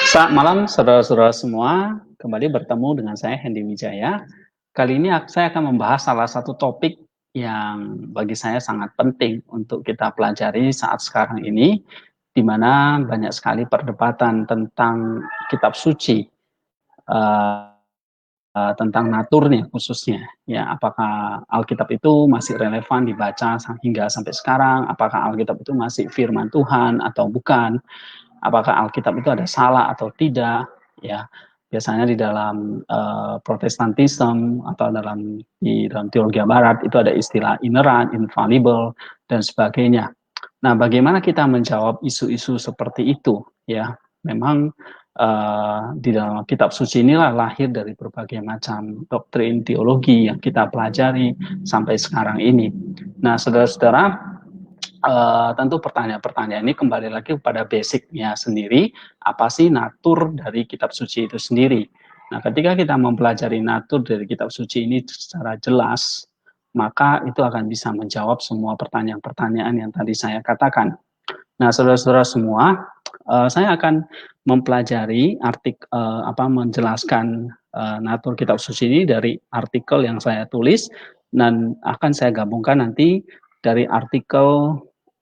Selamat malam saudara-saudara semua, kembali bertemu dengan saya Hendy Wijaya. Kali ini saya akan membahas salah satu topik yang bagi saya sangat penting untuk kita pelajari saat sekarang ini, di mana banyak sekali perdebatan tentang kitab suci, uh, tentang naturnya khususnya. Ya, apakah Alkitab itu masih relevan dibaca hingga sampai sekarang? Apakah Alkitab itu masih firman Tuhan atau bukan? Apakah Alkitab itu ada salah atau tidak, ya biasanya di dalam Protestantisme atau di dalam teologi Barat itu ada istilah inerrant, infallible dan sebagainya. Nah, bagaimana kita menjawab isu-isu seperti itu, ya memang di dalam kitab suci inilah lahir dari berbagai macam doktrin teologi yang kita pelajari sampai sekarang ini. Nah, saudara-saudara, tentu pertanyaan-pertanyaan ini kembali lagi kepada basicnya sendiri, apa sih natur dari kitab suci itu sendiri. Nah, ketika kita mempelajari natur dari kitab suci ini secara jelas, maka itu akan bisa menjawab semua pertanyaan-pertanyaan yang tadi saya katakan. Nah, saudara-saudara semua, saya akan mempelajari menjelaskan natur kitab suci ini dari artikel yang saya tulis, dan akan saya gabungkan nanti dari artikel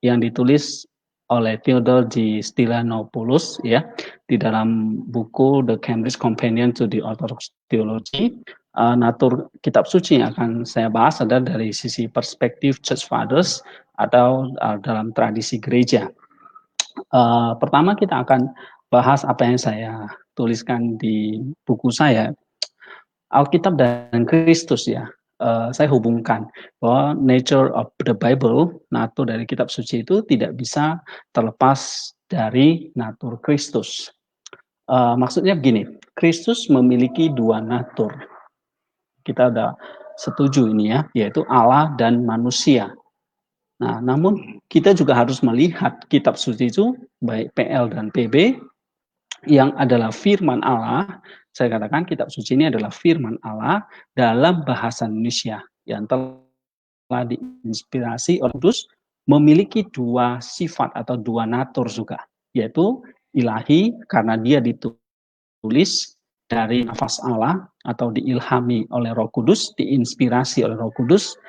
yang ditulis oleh Theodore G. Stylianopoulos ya di dalam buku The Cambridge Companion to the Orthodox Theology. Natur kitab suci yang akan saya bahas adalah dari sisi perspektif Church Fathers atau dalam tradisi gereja. Pertama kita akan bahas apa yang saya tuliskan di buku saya, Alkitab dan Kristus ya. Saya hubungkan bahwa nature of the Bible, natur dari kitab suci itu tidak bisa terlepas dari natur Kristus. Maksudnya begini, Kristus memiliki dua natur. Kita udah setuju ini ya, yaitu Allah dan manusia. Nah, namun kita juga harus melihat kitab suci itu, baik PL dan PB, yang adalah firman Allah. Saya katakan kitab suci ini adalah firman Allah dalam bahasa Indonesia yang telah diinspirasi oleh Kudus, memiliki dua sifat atau dua natur juga, yaitu ilahi karena dia ditulis dari nafas Allah atau diilhami oleh Roh Kudus, diinspirasi oleh Roh Kudus,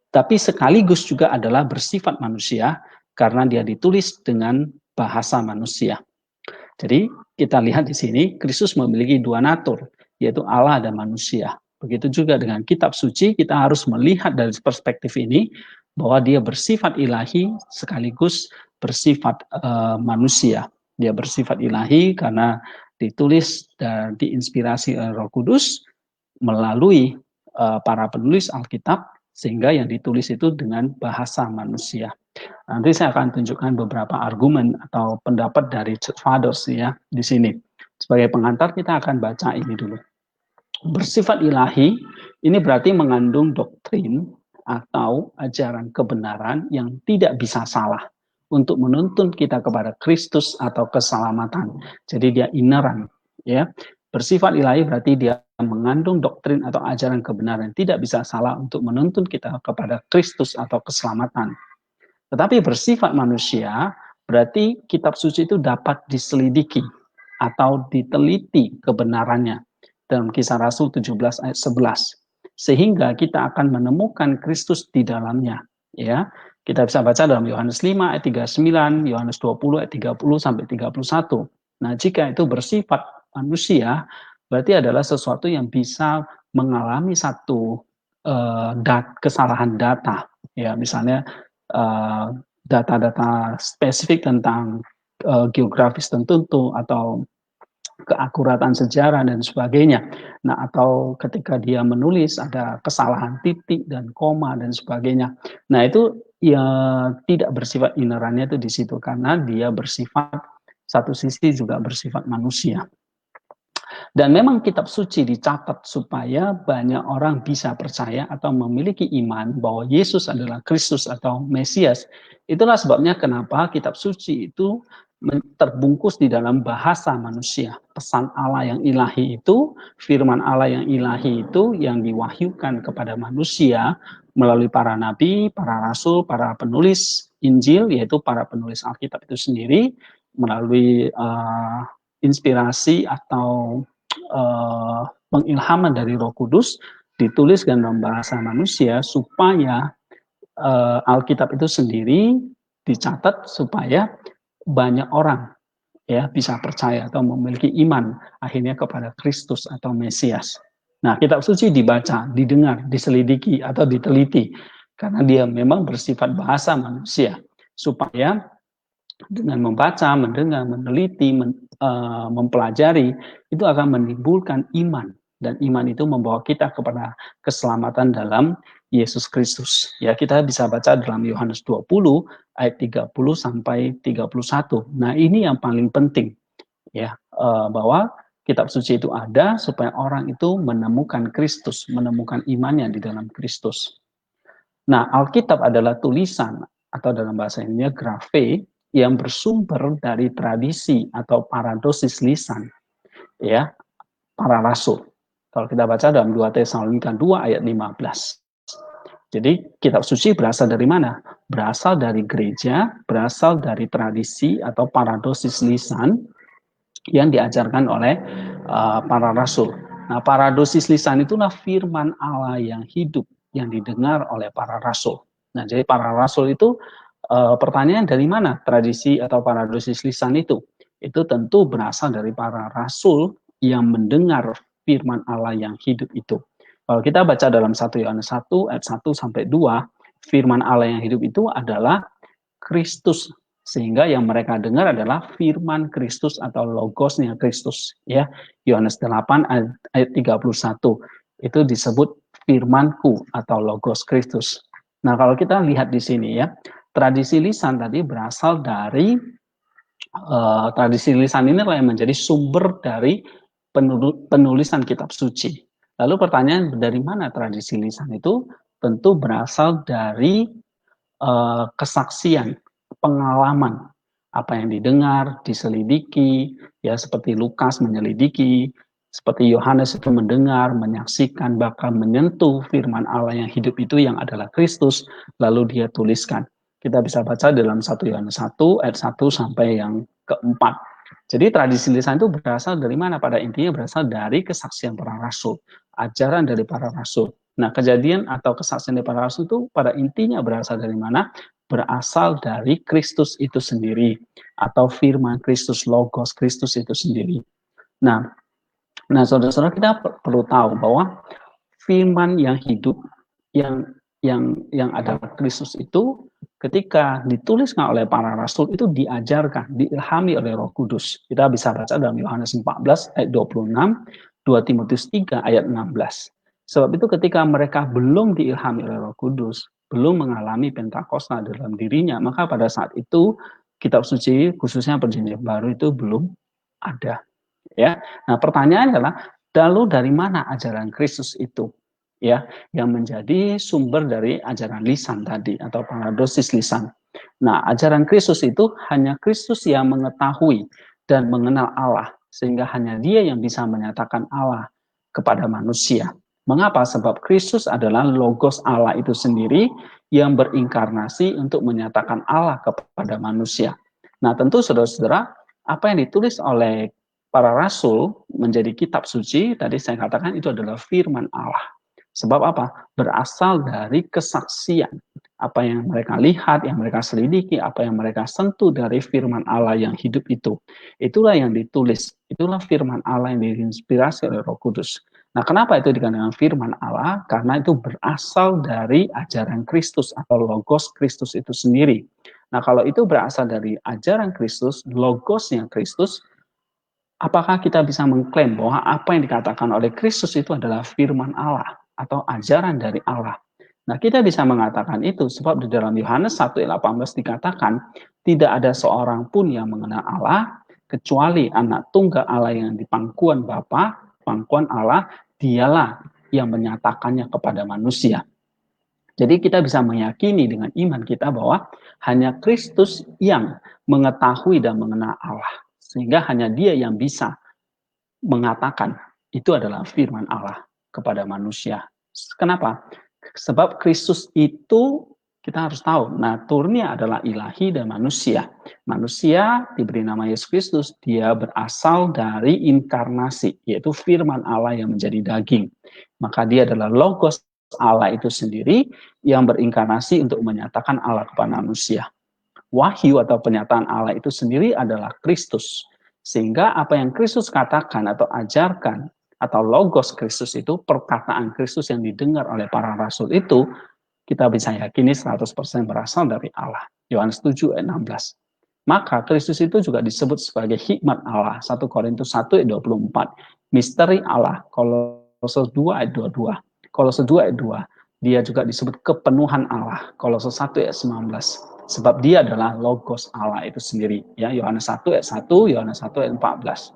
tapi sekaligus juga adalah bersifat manusia karena dia ditulis dengan bahasa manusia. Jadi kita lihat di sini Kristus memiliki dua natur, yaitu Allah dan manusia. Begitu juga dengan kitab suci, kita harus melihat dari perspektif ini bahwa dia bersifat ilahi sekaligus bersifat manusia. Dia bersifat ilahi karena ditulis dan diinspirasi oleh Roh Kudus melalui para penulis Alkitab, sehingga yang ditulis itu dengan bahasa manusia. Nanti saya akan tunjukkan beberapa argumen atau pendapat dari Church Fathers ya di sini. Sebagai pengantar kita akan baca ini dulu. Bersifat ilahi ini berarti mengandung doktrin atau ajaran kebenaran yang tidak bisa salah untuk menuntun kita kepada Kristus atau keselamatan. Jadi dia inerrant ya. Bersifat ilahi berarti dia mengandung doktrin atau ajaran kebenaran yang tidak bisa salah untuk menuntun kita kepada Kristus atau keselamatan. Tetapi bersifat manusia, berarti kitab suci itu dapat diselidiki atau diteliti kebenarannya dalam Kisah Rasul 17 ayat 11. Sehingga kita akan menemukan Kristus di dalamnya. Ya, kita bisa baca dalam Yohanes 5 ayat 39, Yohanes 20 ayat 30 sampai 31. Nah, jika itu bersifat manusia, berarti adalah sesuatu yang bisa mengalami satu kesalahan data. Ya, misalnya data-data spesifik tentang geografis tertentu atau keakuratan sejarah dan sebagainya. Nah, atau ketika dia menulis ada kesalahan titik dan koma dan sebagainya. Nah, itu ya tidak bersifat inerannya itu di situ karena dia bersifat satu sisi juga bersifat manusia. Dan memang kitab suci dicatat supaya banyak orang bisa percaya atau memiliki iman bahwa Yesus adalah Kristus atau Mesias. Itulah sebabnya kenapa kitab suci itu terbungkus di dalam bahasa manusia. Pesan Allah yang ilahi itu, firman Allah yang ilahi itu yang diwahyukan kepada manusia melalui para nabi, para rasul, para penulis Injil, yaitu para penulis Alkitab itu sendiri, melalui inspirasi atau pengilhaman dari Roh Kudus ditulis dalam bahasa manusia supaya Alkitab itu sendiri dicatat supaya banyak orang ya bisa percaya atau memiliki iman akhirnya kepada Kristus atau Mesias. Nah, kitab suci dibaca, didengar, diselidiki atau diteliti karena dia memang bersifat bahasa manusia supaya dengan membaca, mendengar, meneliti, mempelajari itu akan menimbulkan iman dan iman itu membawa kita kepada keselamatan dalam Yesus Kristus. Ya, kita bisa baca dalam Yohanes 20 ayat 30 sampai 31. Nah, ini yang paling penting ya, bahwa kitab suci itu ada supaya orang itu menemukan Kristus, menemukan imannya di dalam Kristus. Nah, Alkitab adalah tulisan atau dalam bahasa Indonesia grafe yang bersumber dari tradisi atau paradosis lisan ya, para rasul. Kalau kita baca dalam 2 Tesalonika 2 ayat 15. Jadi kitab suci berasal dari mana? Berasal dari gereja, berasal dari tradisi atau paradosis lisan yang diajarkan oleh para rasul. Nah, paradosis lisan itulah firman Allah yang hidup yang didengar oleh para rasul. Nah, jadi para rasul itu pertanyaan dari mana tradisi atau paradosis lisan itu? Itu tentu berasal dari para rasul yang mendengar firman Allah yang hidup itu. Kalau kita baca dalam 1 Yohanes 1 ayat 1 sampai 2, firman Allah yang hidup itu adalah Kristus, sehingga yang mereka dengar adalah firman Kristus atau logosnya Kristus ya. Yohanes 8 ayat 31 itu disebut firmanku atau logos Kristus. Nah, kalau kita lihat di sini ya, tradisi lisan tadi berasal dari tradisi lisan inilah yang menjadi sumber dari penulisan kitab suci. Lalu pertanyaan dari mana tradisi lisan itu? Tentu berasal dari kesaksian, pengalaman, apa yang didengar, diselidiki, ya seperti Lukas menyelidiki, seperti Yohanes itu mendengar, menyaksikan, bahkan menyentuh firman Allah yang hidup itu yang adalah Kristus, lalu dia tuliskan. Kita bisa baca dalam 1 Yohanes 1 ayat 1 sampai yang keempat. Jadi tradisi lisan itu berasal dari mana? Pada intinya berasal dari kesaksian para rasul, ajaran dari para rasul. Nah, kejadian atau kesaksian dari para rasul itu pada intinya berasal dari mana? Berasal dari Kristus itu sendiri atau firman Kristus, logos Kristus itu sendiri. Nah, saudara-saudara kita perlu tahu bahwa firman yang hidup yang adalah Kristus itu ketika dituliskan oleh para rasul itu diajarkan, diilhami oleh Roh Kudus. Kita bisa baca dalam Yohanes 14 ayat 26, 2 Timotius 3 ayat 16. Sebab itu ketika mereka belum diilhami oleh Roh Kudus, belum mengalami Pentakosta dalam dirinya, maka pada saat itu kitab suci khususnya perjanjian baru itu belum ada. Ya, nah pertanyaannya adalah lalu dari mana ajaran Kristus itu? Ya, yang menjadi sumber dari ajaran lisan tadi atau paradosis lisan. Nah, ajaran Kristus itu hanya Kristus yang mengetahui dan mengenal Allah, sehingga hanya Dia yang bisa menyatakan Allah kepada manusia. Mengapa? Sebab Kristus adalah logos Allah itu sendiri yang berinkarnasi untuk menyatakan Allah kepada manusia. Nah, tentu saudara-saudara, apa yang ditulis oleh para rasul menjadi kitab suci, tadi saya katakan itu adalah firman Allah. Sebab apa? Berasal dari kesaksian. Apa yang mereka lihat, yang mereka selidiki, apa yang mereka sentuh dari firman Allah yang hidup itu. Itulah yang ditulis. Itulah firman Allah yang diinspirasi oleh Roh Kudus. Nah, kenapa itu dikatakan firman Allah? Karena itu berasal dari ajaran Kristus atau logos Kristus itu sendiri. Nah, kalau itu berasal dari ajaran Kristus, logosnya Kristus, apakah kita bisa mengklaim bahwa apa yang dikatakan oleh Kristus itu adalah firman Allah atau ajaran dari Allah? Nah, kita bisa mengatakan itu sebab di dalam Yohanes 1:18 dikatakan tidak ada seorang pun yang mengenal Allah kecuali anak tunggal Allah yang di pangkuan Bapa, pangkuan Allah, dialah yang menyatakannya kepada manusia. Jadi kita bisa meyakini dengan iman kita bahwa hanya Kristus yang mengetahui dan mengenal Allah. Sehingga hanya Dia yang bisa mengatakan itu adalah firman Allah kepada manusia. Kenapa? Sebab Kristus itu Kita harus tahu, naturnya adalah ilahi dan manusia. Manusia diberi nama Yesus Kristus, dia berasal dari inkarnasi, yaitu firman Allah yang menjadi daging. Maka dia adalah logos Allah itu sendiri yang berinkarnasi untuk menyatakan Allah kepada manusia. Wahyu atau penyataan Allah itu sendiri adalah Kristus. Sehingga apa yang Kristus katakan atau ajarkan, atau logos Kristus itu, perkataan Kristus yang didengar oleh para rasul itu, kita bisa yakini 100% berasal dari Allah. Yohanes 7 ayat 16. Maka Kristus itu juga disebut sebagai hikmat Allah. 1 Korintus 1 ayat 24. Misteri Allah. Kolose 2 ayat 22. Kolose 2 ayat 2. Dia juga disebut kepenuhan Allah. Kolose 1 ayat 19. Sebab dia adalah logos Allah itu sendiri. Ya, Yohanes 1 ayat 1, Yohanes 1 ayat 14.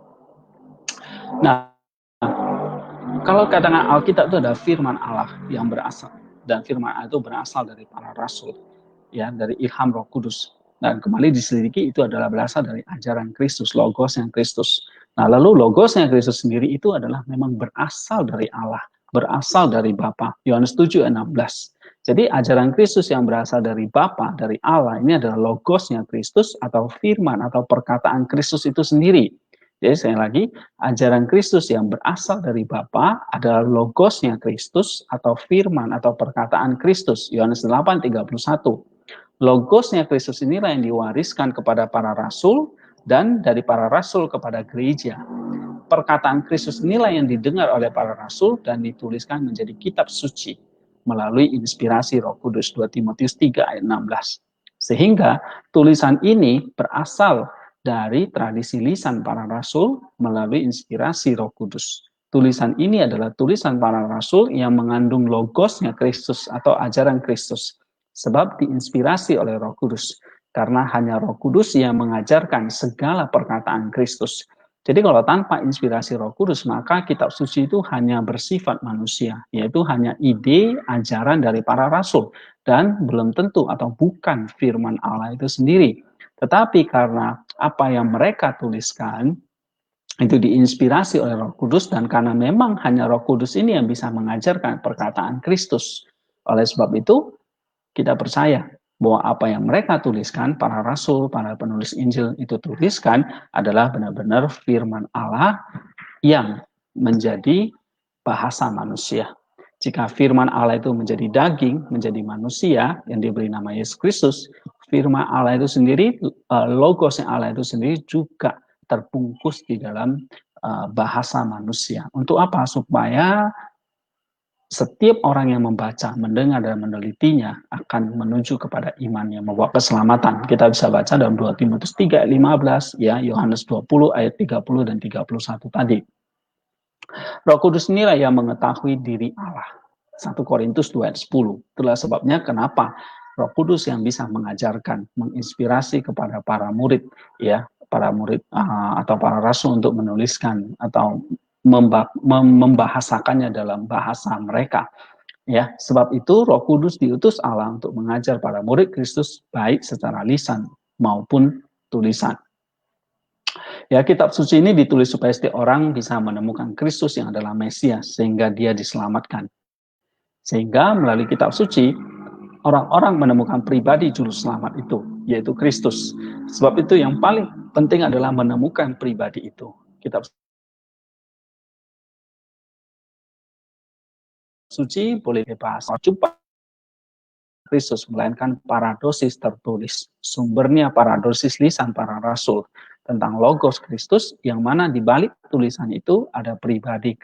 Nah, kalau katakan Alkitab itu adalah firman Allah yang berasal, dan firman Allah itu berasal dari para rasul, ya, dari ilham Roh Kudus. Dan kembali diselidiki itu adalah berasal dari ajaran Kristus, logos yang Kristus. Nah, lalu logos yang Kristus sendiri itu adalah memang berasal dari Allah, berasal dari Bapa. Yohanes 7 ayat 16. Jadi ajaran Kristus yang berasal dari Bapa, dari Allah, ini adalah logosnya Kristus atau firman atau perkataan Kristus itu sendiri. Jadi sekali lagi, ajaran Kristus yang berasal dari Bapa adalah logosnya Kristus atau firman atau perkataan Kristus. Yohanes 8:31. Logosnya Kristus inilah yang diwariskan kepada para rasul dan dari para rasul kepada gereja. Perkataan Kristus inilah yang didengar oleh para rasul dan dituliskan menjadi kitab suci melalui inspirasi Roh Kudus. 2 Timotius 3 ayat 16. Sehingga tulisan ini berasal dari tradisi lisan para rasul melalui inspirasi Roh Kudus. Tulisan ini adalah tulisan para rasul yang mengandung logosnya Kristus atau ajaran Kristus, sebab diinspirasi oleh Roh Kudus. Karena hanya Roh Kudus yang mengajarkan segala perkataan Kristus. Jadi kalau tanpa inspirasi Roh Kudus, maka kitab suci itu hanya bersifat manusia, yaitu hanya ide, ajaran dari para rasul, dan belum tentu atau bukan firman Allah itu sendiri. Tetapi karena apa yang mereka tuliskan itu diinspirasi oleh Roh Kudus, dan karena memang hanya Roh Kudus ini yang bisa mengajarkan perkataan Kristus. Oleh sebab itu, kita percaya bahwa apa yang mereka tuliskan, para rasul, para penulis Injil itu tuliskan adalah benar-benar firman Allah yang menjadi bahasa manusia. Jika firman Allah itu menjadi daging, menjadi manusia yang diberi nama Yesus Kristus, firman Allah itu sendiri, logosnya Allah itu sendiri juga terbungkus di dalam bahasa manusia. Untuk apa? Supaya setiap orang yang membaca, mendengar, dan menelitinya akan menuju kepada iman yang membawa keselamatan. Kita bisa baca dalam 2 Timotius 3 ayat 15, ya, Yohanes 20 ayat 30 dan 31 tadi. Roh Kudus inilah yang mengetahui diri Allah. 1 Korintus 2 ayat 10. Itulah sebabnya kenapa Roh Kudus yang bisa mengajarkan, menginspirasi kepada para murid, ya, para murid atau para rasul untuk menuliskan atau membahasakannya dalam bahasa mereka. Ya, sebab itu Roh Kudus diutus Allah untuk mengajar para murid Kristus baik secara lisan maupun tulisan. Ya, kitab suci ini ditulis supaya setiap orang bisa menemukan Kristus yang adalah Mesias sehingga dia diselamatkan. Sehingga melalui kitab suci orang-orang menemukan pribadi juru selamat itu, yaitu Kristus. Sebab itu yang paling penting adalah menemukan pribadi itu. Kitab suci boleh dibahas jumpa Kristus, melainkan paradosis tertulis. Sumbernya paradosis lisan para rasul tentang logos Kristus, yang mana di balik tulisan itu ada pribadi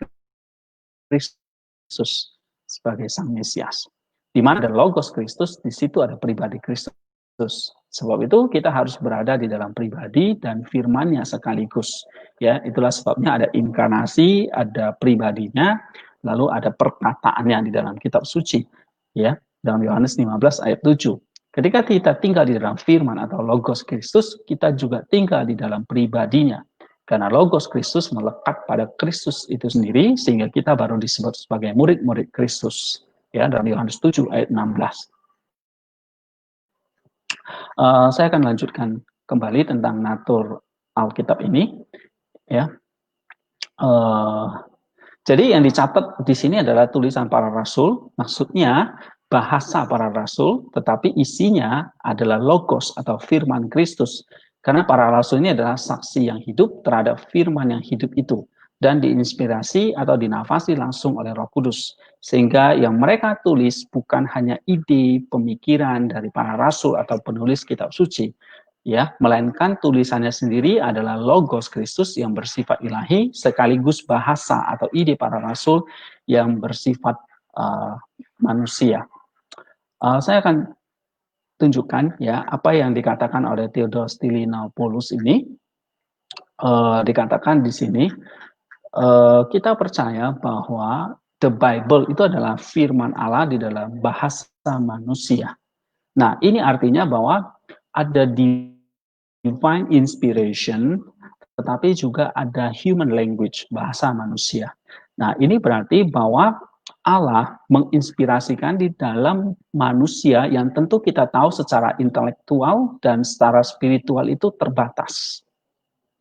Kristus sebagai Sang Mesias. Di mana ada logos Kristus, di situ ada pribadi Kristus. Sebab itu kita harus berada di dalam pribadi dan firman-Nya sekaligus. Ya, itulah sebabnya ada inkarnasi, ada pribadinya, lalu ada perkataannya di dalam kitab suci. Ya, dalam Yohanes 15 ayat 7. Ketika kita tinggal di dalam firman atau logos Kristus, kita juga tinggal di dalam pribadinya. Karena logos Kristus melekat pada Kristus itu sendiri, sehingga kita baru disebut sebagai murid-murid Kristus. Ya, dalam Yohanes 7 ayat 16. Saya akan lanjutkan kembali tentang natur Alkitab ini. Ya, jadi yang dicatat di sini adalah tulisan para rasul. Maksudnya bahasa para rasul, tetapi isinya adalah logos atau firman Kristus. Karena para rasul ini adalah saksi yang hidup terhadap firman yang hidup itu dan diinspirasi atau dinafasi langsung oleh Roh Kudus. Sehingga yang mereka tulis bukan hanya ide, pemikiran dari para rasul atau penulis kitab suci, ya, melainkan tulisannya sendiri adalah logos Kristus yang bersifat ilahi sekaligus bahasa atau ide para rasul yang bersifat manusia. Saya akan tunjukkan ya apa yang dikatakan oleh Theodore Stylianopoulos ini. Dikatakan di sini kita percaya bahwa the Bible itu adalah firman Allah di dalam bahasa manusia. Nah, ini artinya bahwa ada divine inspiration, tetapi juga ada human language, bahasa manusia. Nah, ini berarti bahwa Allah menginspirasikan di dalam manusia yang tentu kita tahu secara intelektual dan secara spiritual itu terbatas.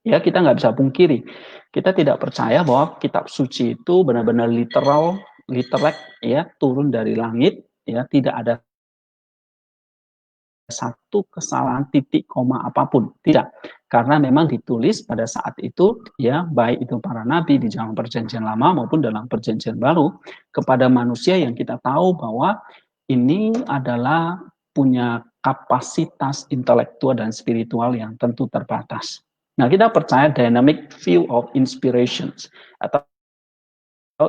Ya, kita nggak bisa pungkiri. Kita tidak percaya bahwa kitab suci itu benar-benar literal, ya, turun dari langit, ya, tidak ada satu kesalahan titik koma apapun, tidak, karena memang ditulis pada saat itu, ya, baik itu para nabi di zaman perjanjian lama maupun dalam perjanjian baru kepada manusia yang kita tahu bahwa ini adalah punya kapasitas intelektual dan spiritual yang tentu terbatas. Nah, kita percaya dynamic view of inspirations atau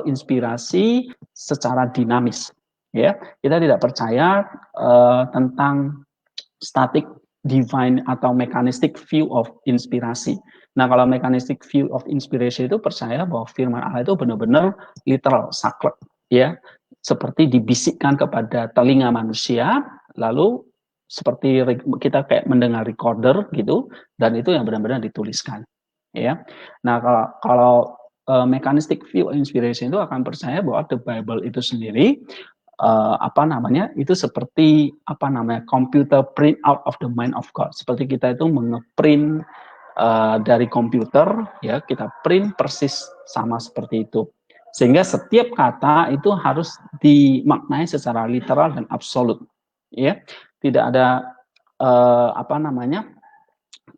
inspirasi secara dinamis, ya. Kita tidak percaya tentang static divine atau mechanistic view of inspirasi. Nah, kalau mechanistic view of inspiration itu percaya bahwa firman Allah itu benar-benar literal, saklek, ya, seperti dibisikkan kepada telinga manusia, lalu seperti kita kayak mendengar recorder gitu, dan itu yang benar-benar dituliskan, ya. Nah, kalau mechanistic view of inspiration itu akan percaya bahwa the Bible itu sendiri itu seperti computer print out of the mind of God, seperti kita itu mengeprint dari komputer, ya, kita print persis sama seperti itu, sehingga setiap kata itu harus dimaknai secara literal dan absolut, ya, tidak ada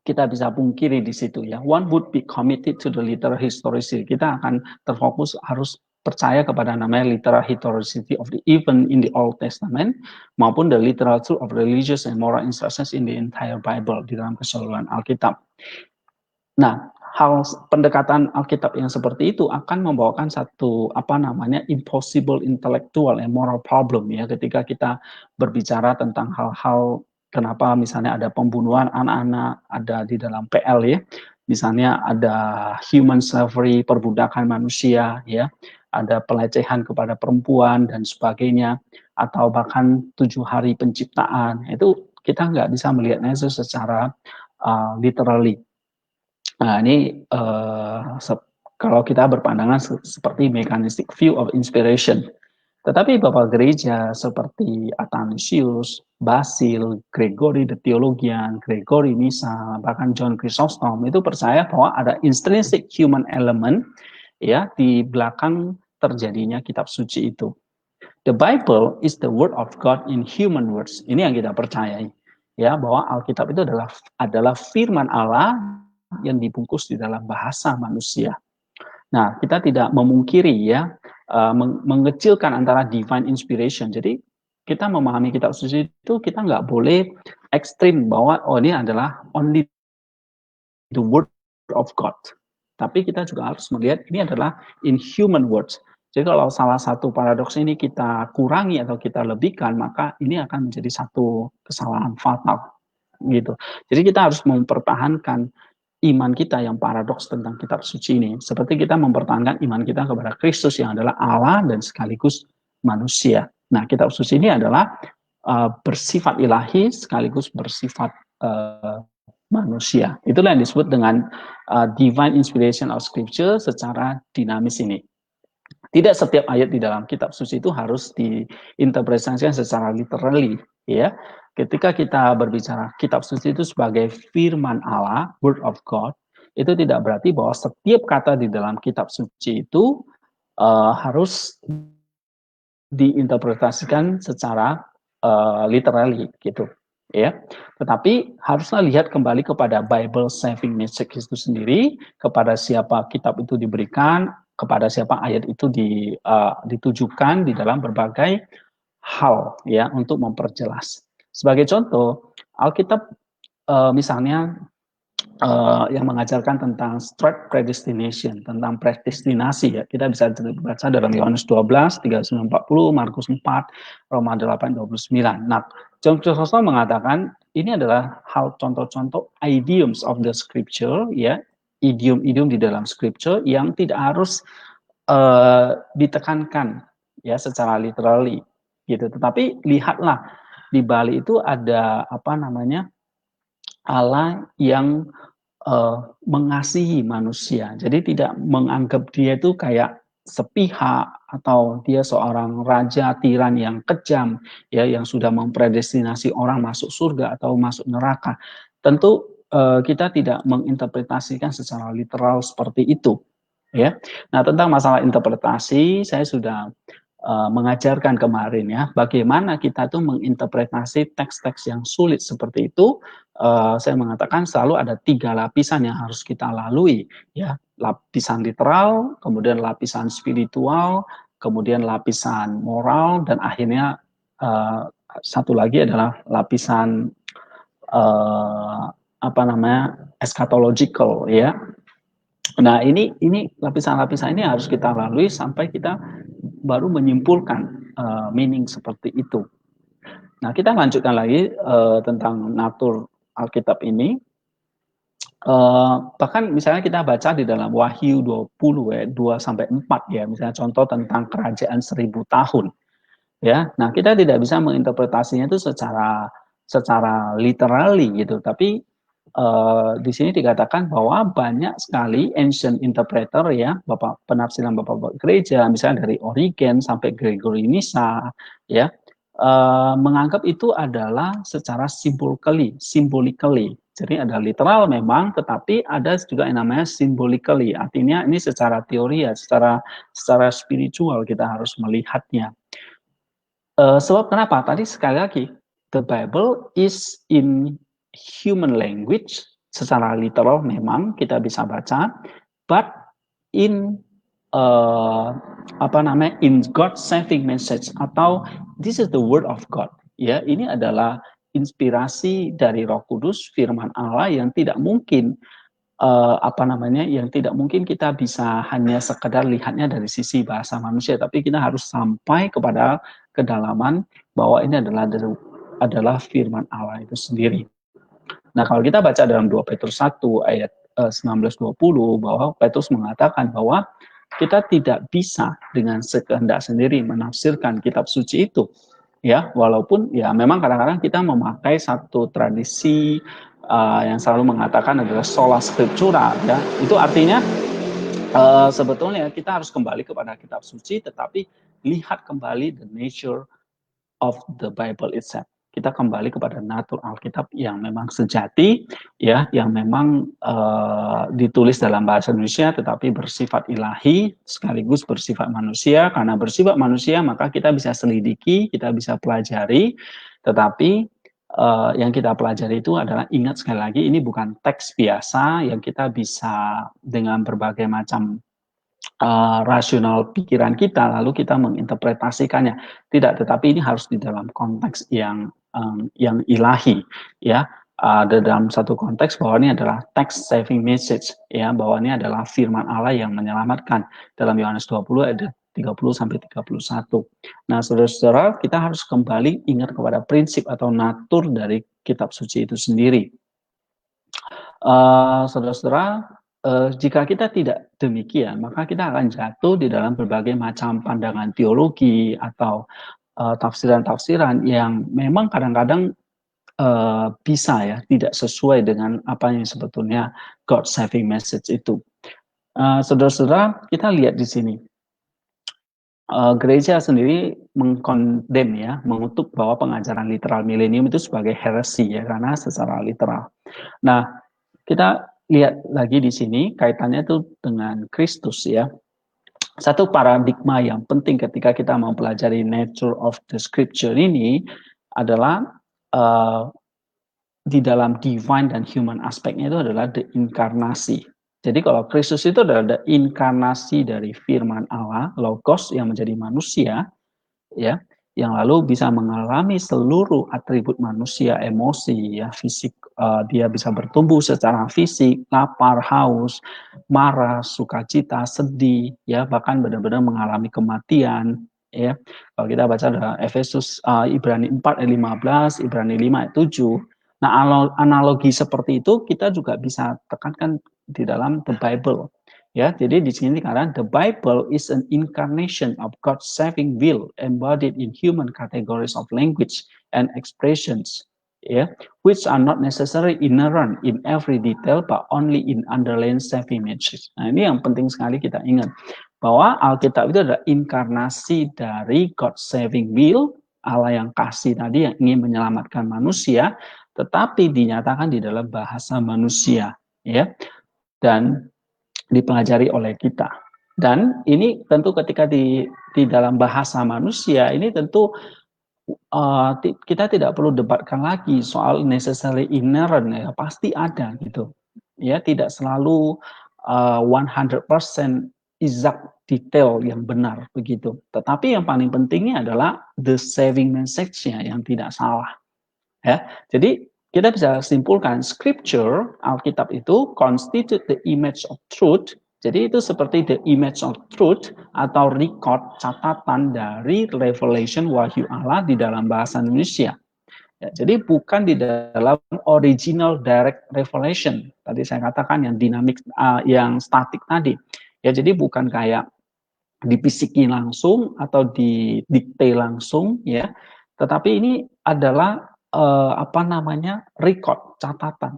kita bisa pungkiri di situ, ya. One would be committed to the literal historicity. Kita akan terfokus harus percaya kepada namanya literal historicity of the even in the Old Testament maupun the literal truth of religious and moral instructions in the entire Bible, di dalam keseluruhan Alkitab. Nah, pendekatan Alkitab yang seperti itu akan membawakan satu impossible intellectual and moral problem, ya, ketika kita berbicara tentang hal-hal kenapa misalnya ada pembunuhan anak-anak ada di dalam PL, ya. Misalnya ada human slavery, perbudakan manusia, ya, ada pelecehan kepada perempuan dan sebagainya, atau bahkan 7 hari penciptaan. Itu kita nggak bisa melihatnya secara literally. Nah, ini kalau kita berpandangan seperti mechanistic view of inspiration. Tetapi Bapak Gereja seperti Athanasius, Basil, Gregory the Theologian, Gregory Nisa, bahkan John Chrysostom itu percaya bahwa ada intrinsic human element, ya, di belakang terjadinya kitab suci itu. The Bible is the word of God in human words. Ini yang kita percayai, ya, bahwa Alkitab itu adalah firman Allah yang dibungkus di dalam bahasa manusia. Nah, kita tidak memungkiri, ya, mengecilkan antara divine inspiration. Jadi kita memahami kitab suci itu kita nggak boleh ekstrim bahwa ini adalah only the word of God. Tapi kita juga harus melihat ini adalah in human words. Jadi kalau salah satu paradoks ini kita kurangi atau kita lebihkan, maka ini akan menjadi satu kesalahan fatal, gitu. Jadi kita harus mempertahankan iman kita yang paradoks tentang kitab suci ini, seperti kita mempertahankan iman kita kepada Kristus yang adalah Allah dan sekaligus manusia. Nah, kitab suci ini adalah bersifat ilahi sekaligus bersifat manusia. Itulah yang disebut dengan divine inspiration of scripture secara dinamis ini. Tidak setiap ayat di dalam kitab suci itu harus diinterpretasikan secara literally, ya. Ketika kita berbicara kitab suci itu sebagai firman Allah, word of God, itu tidak berarti bahwa setiap kata di dalam kitab suci itu harus diinterpretasikan secara literally gitu ya. Tetapi haruslah lihat kembali kepada Bible saving message itu sendiri, kepada siapa kitab itu diberikan, kepada siapa ayat itu ditujukan di dalam berbagai hal ya untuk memperjelas. Sebagai contoh, Alkitab misalnya yang mengajarkan tentang straight predestination, tentang predestinasi ya. Kita bisa baca dalam Yohanes 12, 39-40, Markus 4, Roma 8, 29. Nah, John Chrysostom mengatakan ini adalah hal contoh-contoh idioms of the scripture ya, idiom-idiom di dalam scripture yang tidak harus ditekankan ya secara literally gitu. Tetapi lihatlah di Bali itu ada apa namanya Allah yang mengasihi manusia. Jadi tidak menganggap dia itu kayak sepihak atau dia seorang raja tiran yang kejam ya yang sudah mempredestinasi orang masuk surga atau masuk neraka. Tentu kita tidak menginterpretasikan secara literal seperti itu ya. Nah, tentang masalah interpretasi saya sudah mengajarkan kemarin ya, bagaimana kita tuh menginterpretasi teks-teks yang sulit seperti itu. Saya mengatakan selalu ada 3 lapisan yang harus kita lalui ya, lapisan literal, kemudian lapisan spiritual, kemudian lapisan moral, dan akhirnya satu lagi adalah lapisan apa namanya eschatological ya. Nah, ini lapisan-lapisan ini harus kita lalui sampai kita baru menyimpulkan meaning seperti itu. Nah, kita lanjutkan lagi tentang natur Alkitab ini. Bahkan misalnya kita baca di dalam Wahyu 20 ya, 2 sampai 4 ya, misalnya contoh tentang kerajaan 1000 tahun. Ya. Nah, kita tidak bisa menginterpretasinya itu secara literally gitu, tapi di sini dikatakan bahwa banyak sekali ancient interpreter ya, penafsiran bapak-bapak gereja, misalnya dari Origen sampai Gregory Nyssa, ya, menganggap itu adalah secara symbolically. Jadi ada literal memang, tetapi ada juga yang namanya symbolically. Artinya ini secara teori ya, secara spiritual kita harus melihatnya. Sebab kenapa? Tadi sekali lagi, the Bible is in human language, secara literal memang kita bisa baca, but in in God saving message, atau this is the word of God. Ya, ini adalah inspirasi dari Roh Kudus, firman Allah yang tidak mungkin yang tidak mungkin kita bisa hanya sekedar lihatnya dari sisi bahasa manusia, tapi kita harus sampai kepada kedalaman bahwa ini adalah firman Allah itu sendiri. Nah, kalau kita baca dalam 2 Petrus 1 ayat 19-20 bahwa Petrus mengatakan bahwa kita tidak bisa dengan sekehendak sendiri menafsirkan kitab suci itu. Ya, walaupun ya memang kadang-kadang kita memakai satu tradisi yang selalu mengatakan adalah sola scriptura ya. Itu artinya sebetulnya kita harus kembali kepada kitab suci, tetapi lihat kembali the nature of the Bible itself. Kita kembali kepada natur Alkitab yang memang sejati, ya, yang memang ditulis dalam bahasa Indonesia, tetapi bersifat ilahi sekaligus bersifat manusia. Karena bersifat manusia, maka kita bisa selidiki, kita bisa pelajari, tetapi yang kita pelajari itu adalah, ingat sekali lagi, ini bukan teks biasa yang kita bisa dengan berbagai macam rasional pikiran kita lalu kita menginterpretasikannya. Tidak, tetapi ini harus di dalam konteks yang ilahi, ya. Dalam satu konteks bahwa ini adalah text saving message, ya, bahwa ini adalah firman Allah yang menyelamatkan dalam Yohanes 20 ayat 30 sampai 31. Nah, saudara-saudara, kita harus kembali ingat kepada prinsip atau natur dari kitab suci itu sendiri. Saudara-saudara, jika kita tidak demikian, maka kita akan jatuh di dalam berbagai macam pandangan teologi atau tafsiran-tafsiran yang memang kadang-kadang bisa ya tidak sesuai dengan apa yang sebetulnya God saving message itu. Saudara-saudara, kita lihat di sini. Gereja sendiri mengkondem ya, mengutuk bahwa pengajaran literal milenium itu sebagai heresi ya, karena secara literal. Nah, kita lihat lagi di sini kaitannya itu dengan Kristus ya. satu paradigma yang penting ketika kita mempelajari nature of the scripture ini adalah uh, di dalam divine dan human aspeknya itu adalah the inkarnasi. Jadi kalau Kristus itu adalah the inkarnasi dari firman Allah, logos yang menjadi manusia, ya, yang lalu bisa mengalami seluruh atribut manusia, emosi, ya, fisik, dia bisa bertumbuh secara fisik, lapar, haus, marah, sukacita, sedih, ya, bahkan benar-benar mengalami kematian, ya. Kalau kita baca ada Efesus, Ibrani 4 ayat 15, Ibrani 5 ayat 7. Nah, analogi seperti itu kita juga bisa tekankan di dalam the Bible. Ya, jadi di sini karena the Bible is an incarnation of God's saving will embodied in human categories of language and expressions, ya, which are not necessarily inherent in every detail but only in underlying saving messages. Nah, ini yang penting sekali kita ingat bahwa Alkitab itu adalah inkarnasi dari God's saving will, Allah yang kasih tadi yang ingin menyelamatkan manusia, tetapi dinyatakan di dalam bahasa manusia, ya, dan dipelajari oleh kita. Dan ini tentu ketika di dalam bahasa manusia ini tentu kita tidak perlu debatkan lagi soal necessary inherent, ya, pasti ada gitu. Ya, tidak selalu 100% exact detail yang benar begitu. Tetapi yang paling pentingnya adalah the saving message-nya yang tidak salah. Ya, jadi kita bisa simpulkan scripture Alkitab itu constitute the image of truth. Jadi itu seperti the image of truth atau record catatan dari revelation wahyu Allah di dalam bahasa Indonesia. Ya, jadi bukan di dalam original direct revelation. Tadi saya katakan yang dinamik, yang statik tadi. Ya, jadi bukan kayak dipisiki langsung atau didikte langsung, ya, tetapi ini adalah record, catatan,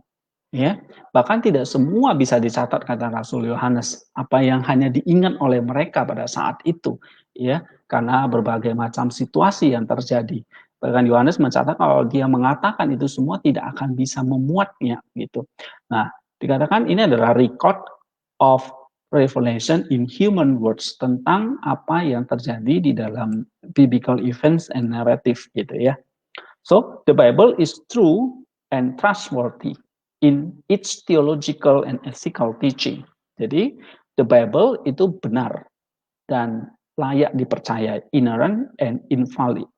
ya. Bahkan tidak semua bisa dicatat, kata Rasul Yohanes, apa yang hanya diingat oleh mereka pada saat itu, ya, karena berbagai macam situasi yang terjadi. Bahkan Yohanes mencatat kalau dia mengatakan itu semua tidak akan bisa memuatnya, gitu. Nah, dikatakan ini adalah record of revelation in human words, tentang apa yang terjadi di dalam biblical events and narrative, gitu ya. So the Bible is true and trustworthy in its theological and ethical teaching. Jadi the Bible itu benar dan layak dipercaya, inerrant and infallible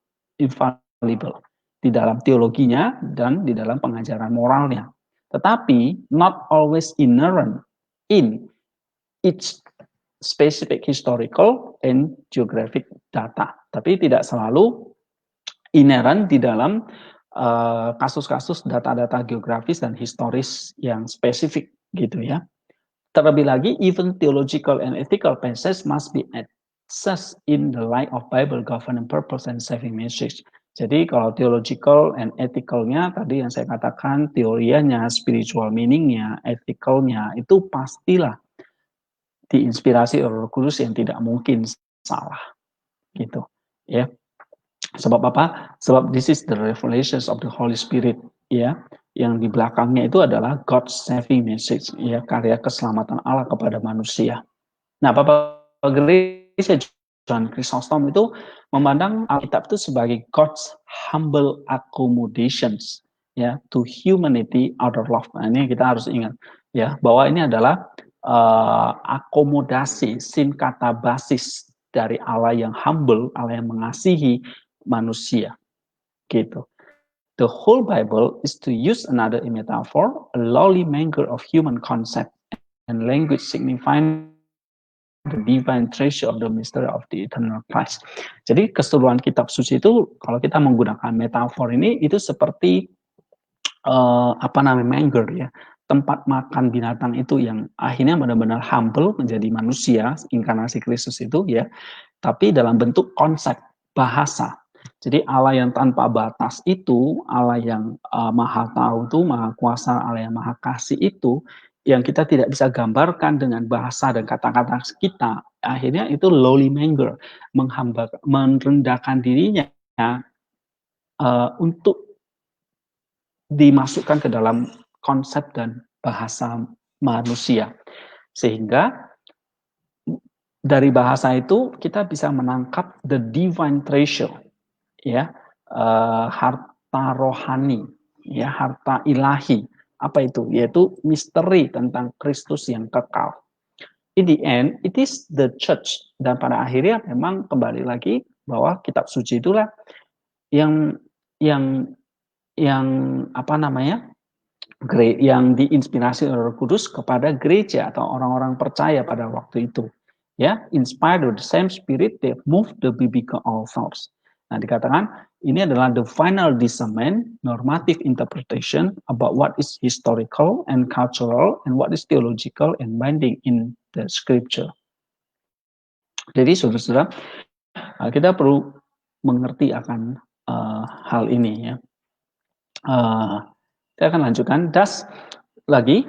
di dalam teologinya dan di dalam pengajaran moralnya. Tetapi not always inherent in its specific historical and geographic data. Tapi tidak selalu inherent di dalam kasus-kasus data-data geografis dan historis yang spesifik gitu ya. Terlebih lagi, even theological and ethical passages must be assessed in the light of Bible governing purpose and saving message. Jadi kalau theological and ethicalnya tadi yang saya katakan, teorianya, spiritual meaningnya, ethicalnya itu pastilah diinspirasi oleh Roh Kudus yang tidak mungkin salah gitu ya. Sebab apa? Sebab this is the revelations of the Holy Spirit, ya, yang di belakangnya itu adalah God's saving message, ya, karya keselamatan Allah kepada manusia. Nah, Bapak Gereja John Chrysostom itu memandang Alkitab itu sebagai God's humble accommodations, ya, to humanity out of love. Nah, ini kita harus ingat, ya, bahwa ini adalah akomodasi, kata basis dari Allah yang humble, Allah yang mengasihi manusia, gitu. The whole Bible is, to use another metaphor, a lowly manger of human concept and language signifying the divine treasure of the mystery of the eternal Christ. Jadi keseluruhan kitab suci itu kalau kita menggunakan metafor ini itu seperti manger, ya, tempat makan binatang itu yang akhirnya benar-benar humble menjadi manusia, inkarnasi Kristus itu, ya, tapi dalam bentuk konsep bahasa. Jadi Allah yang tanpa batas itu, Allah yang maha tahu itu, maha kuasa, Allah yang maha kasih itu, yang kita tidak bisa gambarkan dengan bahasa dan kata-kata kita, akhirnya itu lowly manger, merendahkan dirinya untuk dimasukkan ke dalam konsep dan bahasa manusia. Sehingga dari bahasa itu kita bisa menangkap the divine treasure, ya, harta rohani, ya, harta ilahi. Apa itu? Yaitu misteri tentang Kristus yang kekal. In the end, it is the church. Dan pada akhirnya memang kembali lagi bahwa kitab suci itulah yang yang yang apa namanya, yang diinspirasi oleh Roh Kudus kepada gereja atau orang-orang percaya pada waktu itu. Ya, inspired with the same spirit, they moved the biblical authors. Nah, dikatakan ini adalah the final discernment, normative interpretation about what is historical and cultural and what is theological and binding in the scripture. Jadi, saudara-saudara, kita perlu mengerti akan hal ini, ya. Saya akan lanjutkan. Lagi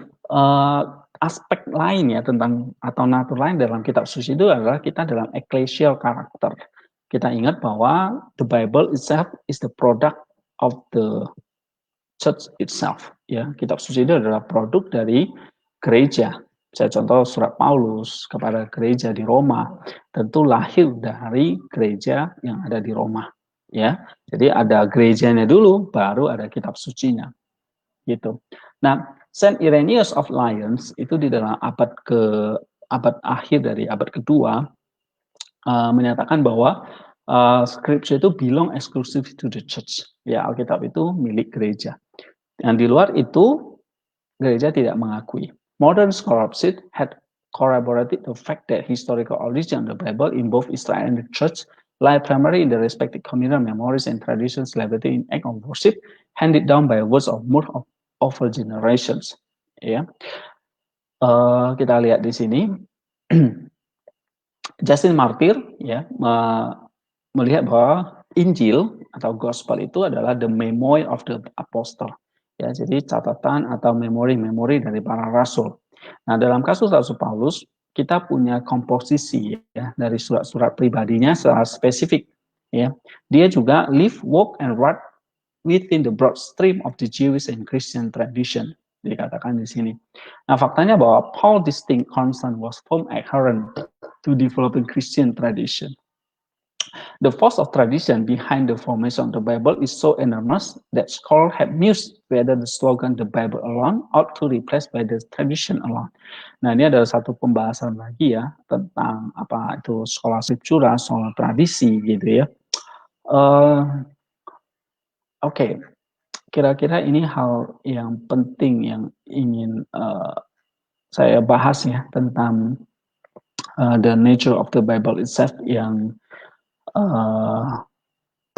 aspek lain ya tentang atau natur lain dalam kitab suci itu adalah kita dalam ecclesial karakter. Kita ingat bahwa the Bible itself is the product of the church itself. Ya, kitab suci itu adalah produk dari gereja. Saya contoh surat Paulus kepada gereja di Roma, tentu lahir dari gereja yang ada di Roma. Ya, jadi ada gerejanya dulu, baru ada kitab sucinya, gitu. Nah, Saint Irenaeus of Lyons itu di dalam abad akhir dari abad kedua menyatakan bahwa scripture itu belong exclusive to the church. Ya, Alkitab itu milik gereja. Dan di luar itu gereja tidak mengakui. Modern scholarship had corroborated the fact that historical origin of the Bible in both Israel and the church lie primarily in the respective communal memories and traditions celebrated in act of worship handed down by words of mouth of over generations. Ya, kita lihat di sini Justin Martyr ya melihat bahwa Injil atau Gospel itu adalah the memoir of the apostle. Ya, jadi catatan atau memori-memori dari para rasul. Nah, dalam kasus Rasul Paulus, kita punya komposisi ya dari surat-surat pribadinya secara spesifik. Ya, dia juga live, walk, and write within the broad stream of the Jewish and Christian tradition. Dikatakan di sini. Nah, faktanya bahwa Paul distinct constant was firm adherent to developing Christian tradition. The force of tradition behind the formation of the Bible is so enormous that scholars have mused whether the slogan "the Bible alone" ought to replaced by the tradition alone. Nah, ini adalah satu pembahasan lagi ya tentang apa itu scholarship curah soal tradisi gitu ya. Oke, kira-kira ini hal yang penting yang ingin saya bahas ya tentang the nature of the Bible itself yang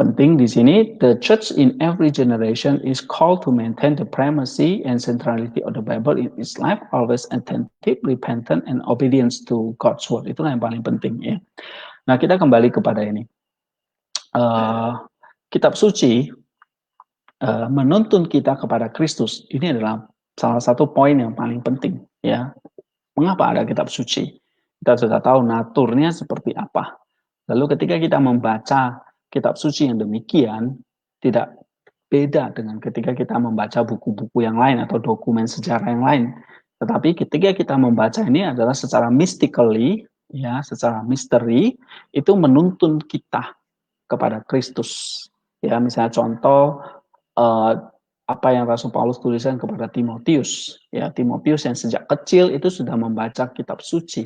penting di sini. The church in every generation is called to maintain the primacy and centrality of the Bible in its life, always attentive, repentant, and obedience to God's word. Itulah yang paling penting ya. Nah, kita kembali kepada ini. Kitab suci menuntun kita kepada Kristus. Ini adalah salah satu poin yang paling penting ya. Mengapa ada kitab suci? Kita sudah tahu naturnya seperti apa. Lalu ketika kita membaca kitab suci yang demikian, tidak beda dengan ketika kita membaca buku-buku yang lain atau dokumen sejarah yang lain. Tetapi ketika kita membaca ini adalah secara mystically, ya, secara misteri, itu menuntun kita kepada Kristus. Ya, misalnya contoh apa yang Rasul Paulus tuliskan kepada Timotius. Ya, Timotius yang sejak kecil itu sudah membaca kitab suci.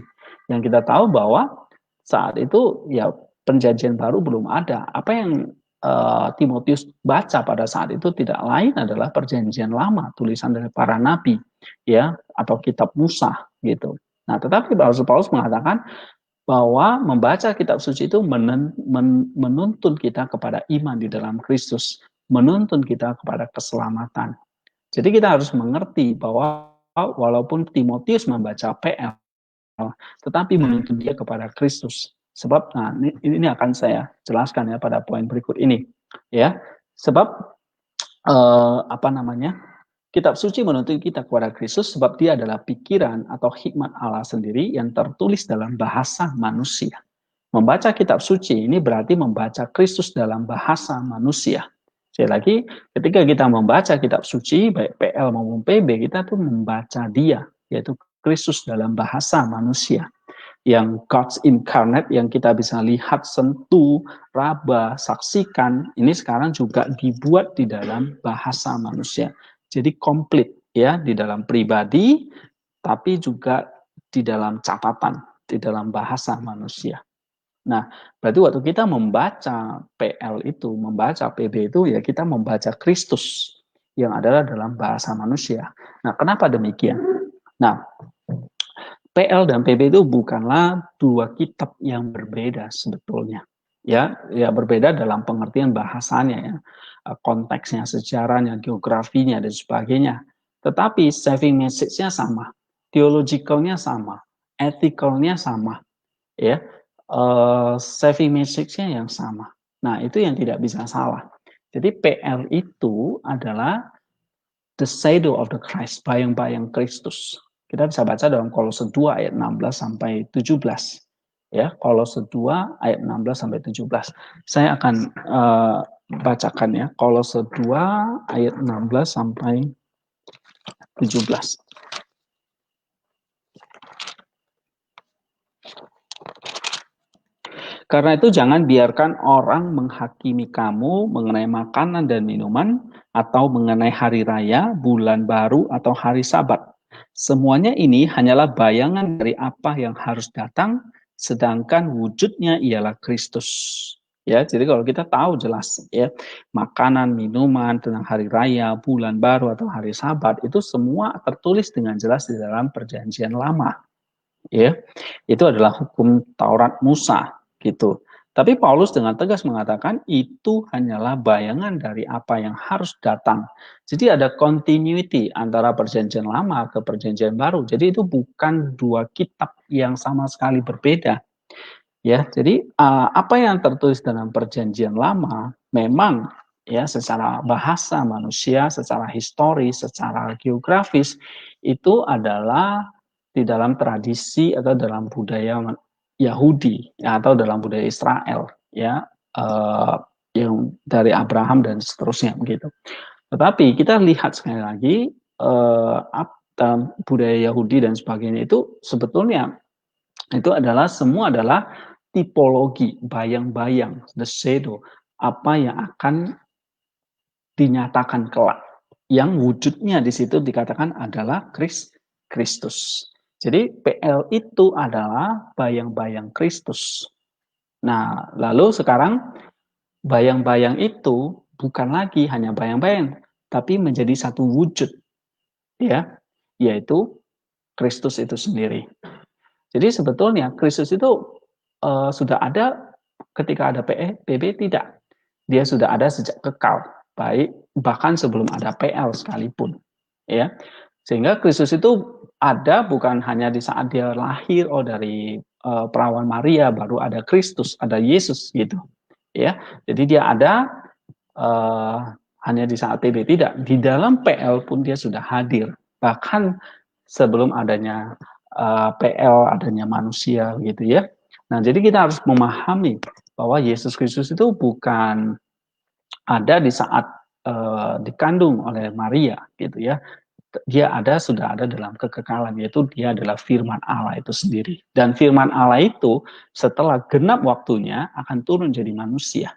Yang kita tahu bahwa saat itu ya Perjanjian Baru belum ada. Apa yang Timotius baca pada saat itu tidak lain adalah Perjanjian Lama, tulisan dari para nabi, ya, atau kitab Musa gitu. Nah, tetapi Rasul Paulus mengatakan bahwa membaca kitab suci itu menuntun kita kepada iman di dalam Kristus, menuntun kita kepada keselamatan. Jadi kita harus mengerti bahwa walaupun Timotius membaca PL, tetapi menuntun dia kepada Kristus. Sebab, nah ini akan saya jelaskan ya pada poin berikut ini, ya. Sebab apa namanya? Kitab suci menuntun kita kepada Kristus sebab dia adalah pikiran atau hikmat Allah sendiri yang tertulis dalam bahasa manusia. Membaca kitab suci ini berarti membaca Kristus dalam bahasa manusia. Sekali lagi, ketika kita membaca kitab suci, baik PL maupun PB, kita tuh membaca dia, yaitu Kristus dalam bahasa manusia. yang God's incarnate, yang kita bisa lihat, sentuh, raba, saksikan, ini sekarang juga dibuat di dalam bahasa manusia. Jadi komplit ya, di dalam pribadi, tapi juga di dalam catatan, di dalam bahasa manusia. Nah, berarti waktu kita membaca PL itu, membaca PB itu, ya kita membaca Kristus yang adalah dalam bahasa manusia. Nah, kenapa demikian? Nah, PL dan PB itu bukanlah dua kitab yang berbeda sebetulnya. Ya berbeda dalam pengertian bahasanya ya, konteksnya, sejarahnya, geografinya dan sebagainya. Tetapi saving message-nya sama, theological-nya sama, ethical-nya sama, ya. Saving message-nya yang sama. Nah, itu yang tidak bisa salah. Jadi PL itu adalah the shadow of the Christ, bayang-bayang Kristus. Kita bisa baca dalam Kolose 2 ayat 16 sampai 17. Ya, Kolose 2 ayat 16 sampai 17. Saya akan bacakan ya, Kolose 2 ayat 16 sampai 17. Karena itu jangan biarkan orang menghakimi kamu mengenai makanan dan minuman, atau mengenai hari raya, bulan baru, atau hari sabat. Semuanya ini hanyalah bayangan dari apa yang harus datang, sedangkan wujudnya ialah Kristus. Ya, jadi kalau kita tahu jelas ya, makanan, minuman, tentang hari raya, bulan baru, atau hari sabat, itu semua tertulis dengan jelas di dalam perjanjian lama. Ya, itu adalah hukum Taurat Musa gitu. Tapi Paulus dengan tegas mengatakan itu hanyalah bayangan dari apa yang harus datang. Jadi ada continuity antara perjanjian lama ke perjanjian baru. Jadi itu bukan dua kitab yang sama sekali berbeda. Ya, jadi apa yang tertulis dalam perjanjian lama memang ya secara bahasa manusia, secara historis, secara geografis itu adalah di dalam tradisi atau dalam budaya Yahudi ya, atau dalam budaya Israel ya, yang dari Abraham dan seterusnya begitu. Tetapi kita lihat sekali lagi dalam budaya Yahudi dan sebagainya itu sebetulnya itu adalah semua adalah tipologi, bayang-bayang, the shadow, apa yang akan dinyatakan kelak. Yang wujudnya di situ dikatakan adalah Kristus. Jadi PL itu adalah bayang-bayang Kristus. Nah, lalu sekarang bayang-bayang itu bukan lagi hanya bayang-bayang, tapi menjadi satu wujud, ya, yaitu Kristus itu sendiri. Jadi sebetulnya Kristus itu sudah ada ketika ada PB tidak. Dia sudah ada sejak kekal, baik bahkan sebelum ada PL sekalipun. Ya. Sehingga Kristus itu ada bukan hanya di saat dia lahir dari perawan Maria baru ada Kristus, ada Yesus gitu. Ya. Jadi dia ada hanya di saat PB tidak. Di dalam PL pun dia sudah hadir. Bahkan sebelum adanya PL, adanya manusia gitu ya. Nah, jadi kita harus memahami bahwa Yesus Kristus itu bukan ada di saat dikandung oleh Maria gitu ya. Dia sudah ada dalam kekekalan, yaitu dia adalah firman Allah itu sendiri. Dan firman Allah itu setelah genap waktunya akan turun jadi manusia.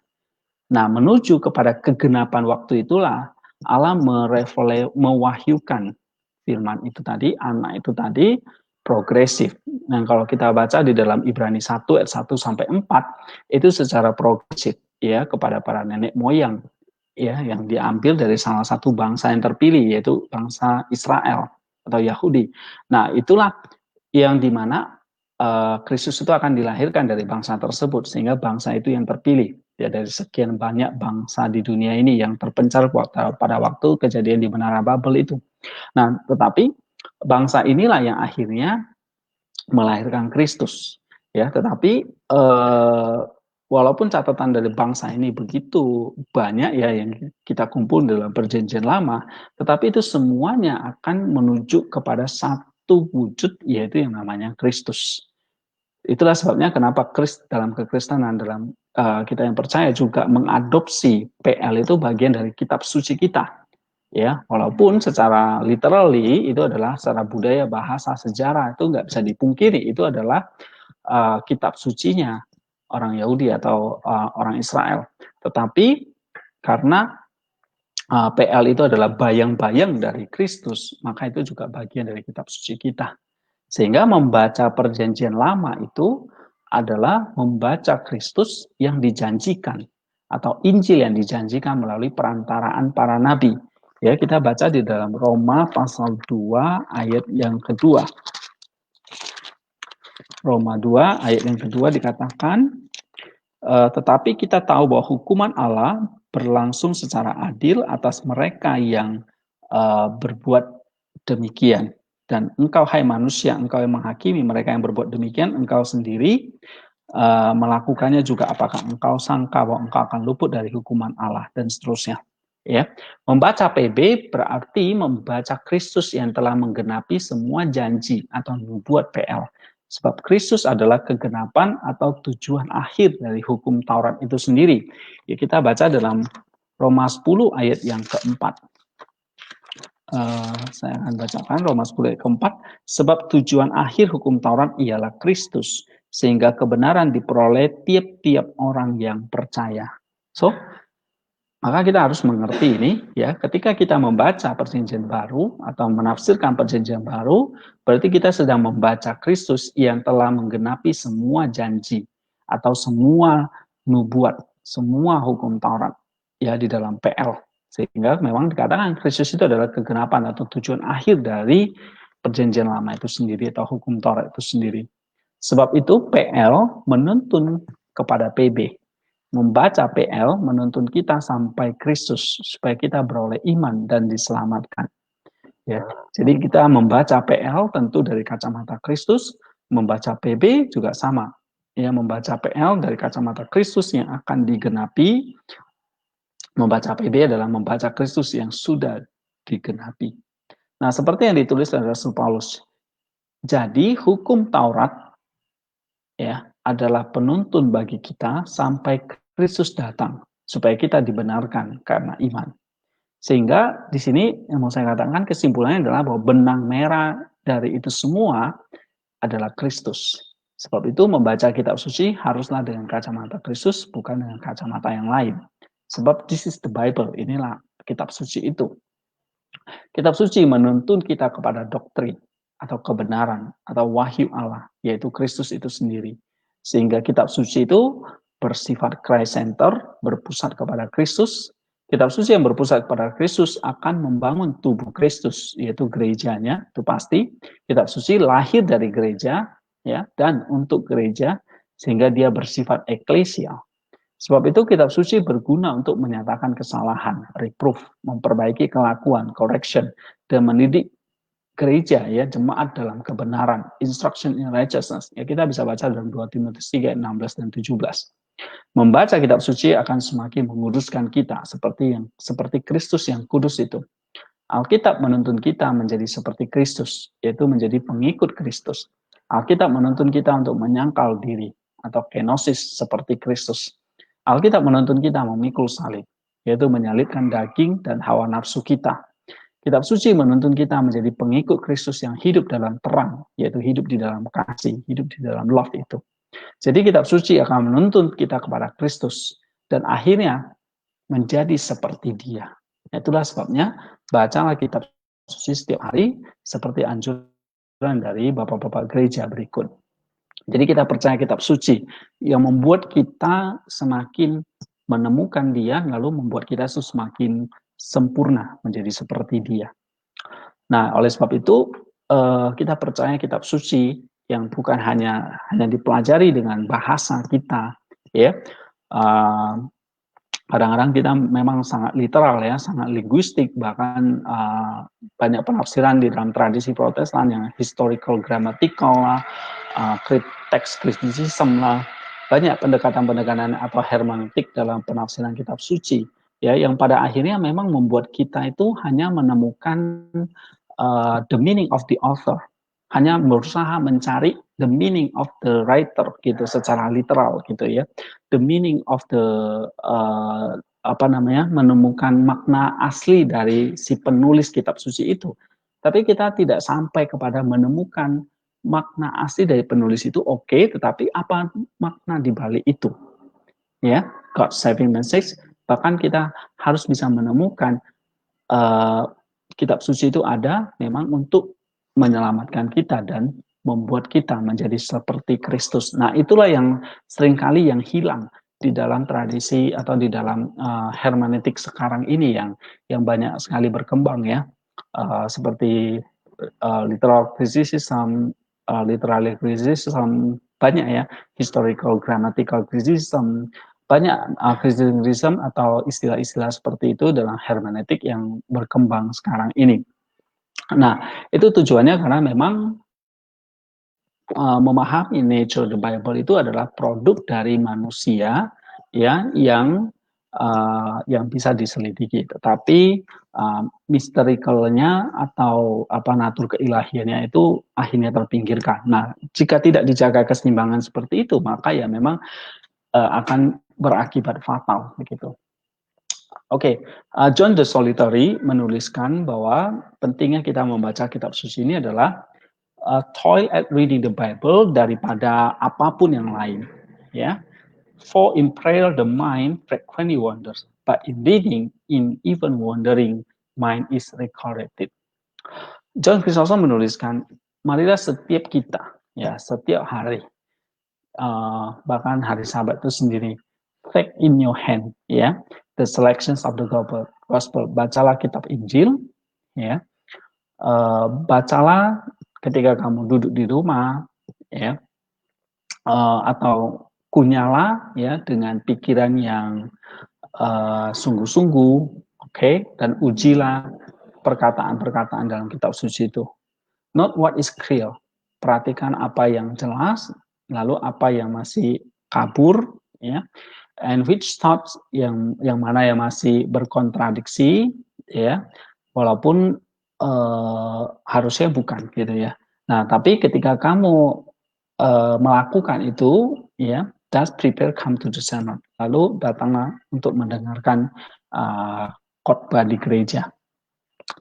Nah, menuju kepada kegenapan waktu itulah Allah mewahyukan firman itu tadi, anak itu tadi, progresif. Nah, kalau kita baca di dalam Ibrani 1 ayat 1 sampai 4, itu secara progresif ya kepada para nenek moyang ya yang diambil dari salah satu bangsa yang terpilih, yaitu bangsa Israel atau Yahudi. Nah, itulah yang dimana Kristus itu akan dilahirkan dari bangsa tersebut, sehingga bangsa itu yang terpilih ya dari sekian banyak bangsa di dunia ini yang terpencar pada waktu kejadian di Menara Babel itu. Nah, tetapi bangsa inilah yang akhirnya melahirkan Kristus ya. Tetapi walaupun catatan dari bangsa ini begitu banyak ya yang kita kumpul dalam perjanjian lama, tetapi itu semuanya akan menuju kepada satu wujud, yaitu yang namanya Kristus. Itulah sebabnya kenapa dalam kekristenan, dalam kita yang percaya juga mengadopsi PL itu bagian dari kitab suci kita. Ya, walaupun secara literally itu adalah secara budaya, bahasa, sejarah itu nggak bisa dipungkiri, itu adalah kitab sucinya orang Yahudi atau orang Israel, tetapi karena PL itu adalah bayang-bayang dari Kristus, maka itu juga bagian dari kitab suci kita. Sehingga membaca perjanjian lama itu adalah membaca Kristus yang dijanjikan atau Injil yang dijanjikan melalui perantaraan para nabi. Ya, kita baca di dalam Roma pasal 2 ayat yang kedua. Roma 2 ayat yang kedua dikatakan, tetapi kita tahu bahwa hukuman Allah berlangsung secara adil atas mereka yang berbuat demikian. Dan engkau, hai manusia, engkau yang menghakimi mereka yang berbuat demikian, engkau sendiri melakukannya juga. Apakah engkau sangka bahwa engkau akan luput dari hukuman Allah, dan seterusnya. Ya, membaca PB berarti membaca Kristus yang telah menggenapi semua janji atau nubuat PL. Sebab Kristus adalah kegenapan atau tujuan akhir dari hukum Taurat itu sendiri. Ya, kita baca dalam Roma 10 ayat yang keempat. Saya akan bacakan Roma 10 ayat keempat. Sebab tujuan akhir hukum Taurat ialah Kristus, sehingga kebenaran diperoleh tiap-tiap orang yang percaya. So, maka kita harus mengerti ini, ya. Ketika kita membaca perjanjian baru atau menafsirkan perjanjian baru, berarti kita sedang membaca Kristus yang telah menggenapi semua janji atau semua nubuat, semua hukum Taurat, ya, di dalam PL. Sehingga memang dikatakan Kristus itu adalah kegenapan atau tujuan akhir dari perjanjian lama itu sendiri atau hukum Taurat itu sendiri. Sebab itu PL menuntun kepada PB. Membaca PL menuntun kita sampai Kristus supaya kita beroleh iman dan diselamatkan. Ya, jadi kita membaca PL tentu dari kacamata Kristus, membaca PB juga sama. Ya, membaca PL dari kacamata Kristus yang akan digenapi, membaca PB adalah membaca Kristus yang sudah digenapi. Nah, seperti yang ditulis oleh Rasul Paulus. Jadi hukum Taurat, ya, adalah penuntun bagi kita sampai Kristus datang supaya kita dibenarkan karena iman. Sehingga di sini yang mau saya katakan kesimpulannya adalah bahwa benang merah dari itu semua adalah Kristus. Sebab itu membaca kitab suci haruslah dengan kacamata Kristus, bukan dengan kacamata yang lain. Sebab this is the Bible, inilah kitab suci itu. Kitab suci menuntun kita kepada doktrin atau kebenaran atau wahyu Allah, yaitu Kristus itu sendiri. Sehingga kitab suci itu bersifat Christ center, berpusat kepada Kristus. Kitab suci yang berpusat kepada Kristus akan membangun tubuh Kristus, yaitu gerejanya, itu pasti. Kitab suci lahir dari gereja, ya, dan untuk gereja, sehingga dia bersifat eklesial. Sebab itu kitab suci berguna untuk menyatakan kesalahan, reproof, memperbaiki kelakuan, correction, dan mendidik gereja, ya, jemaat dalam kebenaran, instruction in righteousness. Ya, kita bisa baca dalam 2 Timotius 3, 16 dan 17. Membaca kitab suci akan semakin menguduskan kita seperti Kristus yang kudus itu. Alkitab menuntun kita menjadi seperti Kristus, yaitu menjadi pengikut Kristus. Alkitab menuntun kita untuk menyangkal diri atau kenosis seperti Kristus. Alkitab menuntun kita memikul salib, yaitu menyalibkan daging dan hawa nafsu kita. Kitab suci menuntun kita menjadi pengikut Kristus yang hidup dalam terang, yaitu hidup di dalam kasih, hidup di dalam love itu. Jadi kitab suci akan menuntun kita kepada Kristus dan akhirnya menjadi seperti Dia. Itulah sebabnya bacalah kitab suci setiap hari seperti anjuran dari bapak-bapak gereja berikut. Jadi kita percaya kitab suci yang membuat kita semakin menemukan Dia, lalu membuat kita semakin sempurna menjadi seperti Dia. Nah, oleh sebab itu kita percaya kitab suci yang bukan hanya dipelajari dengan bahasa kita, ya. Kadang-kadang kita memang sangat literal, ya, sangat linguistik, bahkan banyak penafsiran di dalam tradisi Protestan yang historical grammatical lah, text criticism lah, banyak pendekatan-pendekatan atau hermeneutik dalam penafsiran kitab suci, ya, yang pada akhirnya memang membuat kita itu hanya menemukan the meaning of the author, hanya berusaha mencari the meaning of the writer gitu secara literal gitu, ya, the meaning of the menemukan makna asli dari si penulis kitab suci itu. Tapi kita tidak sampai kepada menemukan makna asli dari penulis itu oke, tetapi apa makna di balik itu? Ya, God saving message. Bahkan kita harus bisa menemukan uh, kitab suci itu ada memang untuk menyelamatkan kita dan membuat kita menjadi seperti Kristus. Nah, itulah yang seringkali yang hilang di dalam tradisi atau di dalam hermeneutik sekarang ini yang banyak sekali berkembang ya, seperti literal criticism, literary criticism, banyak ya, historical grammatical criticism, banyak criticism atau istilah-istilah seperti itu dalam hermeneutik yang berkembang sekarang ini. Nah, itu tujuannya karena memang memahami nature the Bible itu adalah produk dari manusia ya yang bisa diselidiki. Tetapi misterikalnya atau apa natur keilahiannya itu akhirnya terpinggirkan. Nah, jika tidak dijaga keseimbangan seperti itu, maka ya memang akan berakibat fatal begitu. Oke, John the Solitary menuliskan bahwa pentingnya kita membaca kitab suci ini adalah toil at reading the Bible daripada apapun yang lain. Ya, for in prayer the mind frequently wanders, but in reading, in even wandering, mind is recollected. John Chrysostom menuliskan, marilah setiap kita, ya setiap hari, bahkan hari Sabat itu sendiri, take in your hand, ya, the selections of the gospel. Bacalah kitab Injil, ya, bacalah ketika kamu duduk di rumah, ya, atau kunyalah ya dengan pikiran yang sungguh-sungguh, oke, dan ujilah perkataan-perkataan dalam kitab suci itu. Not what is clear. Perhatikan apa yang jelas, lalu apa yang masih kabur, ya, and which thoughts yang mana yang masih berkontradiksi, ya, walaupun harusnya bukan gitu ya. Nah, tapi ketika kamu melakukan itu, ya, just prepare come to the sermon. Lalu datanglah untuk mendengarkan khotbah di gereja.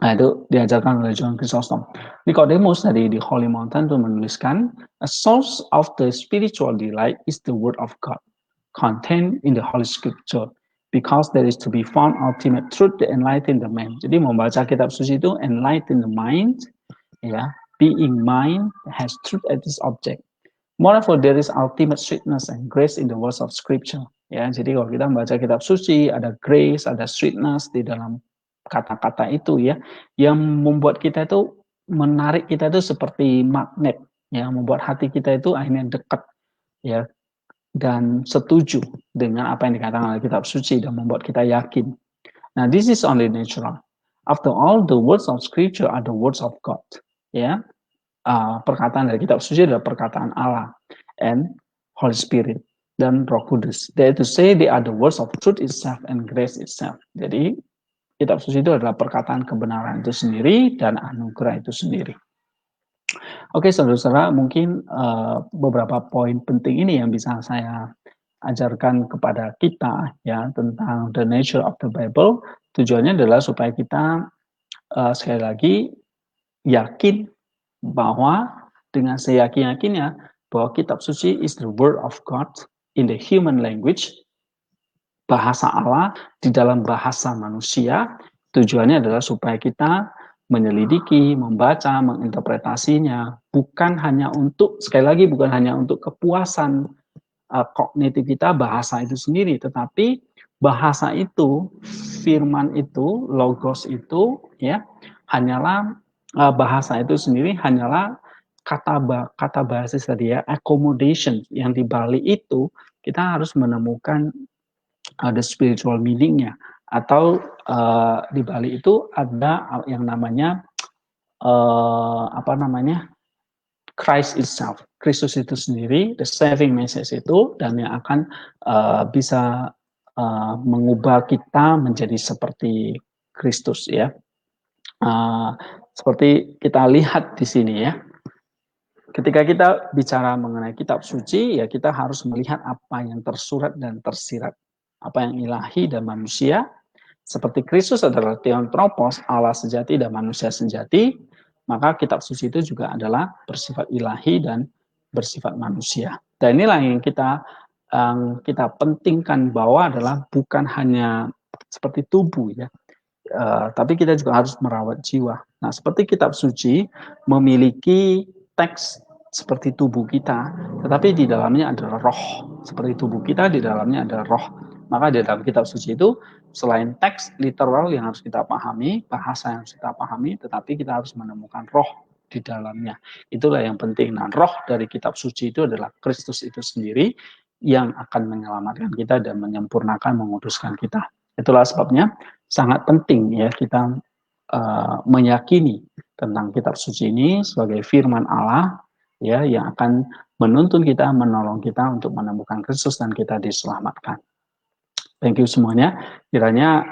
Nah, itu diajarkan oleh John Chrysostom. Nicodemus dari di Holy Mountain itu menuliskan, a source of the spiritual delight is the word of God, contained in the Holy Scripture, because there is to be found ultimate truth to enlighten the man. Jadi membaca kitab suci itu enlighten the mind, ya, being mind has truth as its object. Moreover, there is ultimate sweetness and grace in the words of Scripture. Ya, jadi kalau kita membaca kitab suci, ada grace, ada sweetness di dalam kata-kata itu ya, yang membuat kita itu menarik kita itu seperti magnet, ya, membuat hati kita itu akhirnya dekat, ya, dan setuju dengan apa yang dikatakan oleh kitab suci dan membuat kita yakin. Nah, this is only natural. After all, the words of Scripture are the words of God. Ya, perkataan dari kitab suci adalah perkataan Allah and Holy Spirit dan Roh Kudus. They to say they are the words of truth itself and grace itself. Jadi kitab suci itu adalah perkataan kebenaran itu sendiri dan anugerah itu sendiri. Oke, saudara-saudara, mungkin beberapa poin penting ini yang bisa saya ajarkan kepada kita ya tentang the nature of the Bible. Tujuannya adalah supaya kita sekali lagi yakin bahwa dengan seyakin-yakinnya bahwa kitab suci is the word of God in the human language, bahasa Allah di dalam bahasa manusia. Tujuannya adalah supaya kita menyelidiki, membaca, menginterpretasinya, bukan hanya untuk, sekali lagi, bukan hanya untuk kepuasan kognitif kita bahasa itu sendiri, tetapi bahasa itu, firman itu, logos itu, ya, hanyalah bahasa itu sendiri hanyalah kata bahasa tadi ya, accommodation yang dibalik itu kita harus menemukan the spiritual meaning-nya, atau di balik itu ada yang namanya apa namanya Christ itself, Kristus itu sendiri, the saving message itu, dan yang akan bisa mengubah kita menjadi seperti Kristus ya. Seperti kita lihat di sini ya. Ketika kita bicara mengenai kitab suci, ya kita harus melihat apa yang tersurat dan tersirat, apa yang ilahi dan manusia. Seperti Kristus adalah Theotropos, Allah sejati dan manusia sejati, maka kitab suci itu juga adalah bersifat ilahi dan bersifat manusia. Dan inilah yang kita pentingkan bahwa adalah bukan hanya seperti tubuh ya, tapi kita juga harus merawat jiwa. Nah, seperti kitab suci memiliki teks seperti tubuh kita, tetapi di dalamnya adalah roh. Seperti tubuh kita, di dalamnya adalah roh. Maka di dalam kitab suci itu, selain teks literal yang harus kita pahami, bahasa yang harus kita pahami, tetapi kita harus menemukan roh di dalamnya. Itulah yang penting. Nah, roh dari kitab suci itu adalah Kristus itu sendiri yang akan menyelamatkan kita dan menyempurnakan, menguduskan kita. Itulah sebabnya sangat penting ya kita meyakini tentang kitab suci ini sebagai firman Allah ya yang akan menuntun kita, menolong kita untuk menemukan Kristus dan kita diselamatkan. Thank you semuanya. Kiranya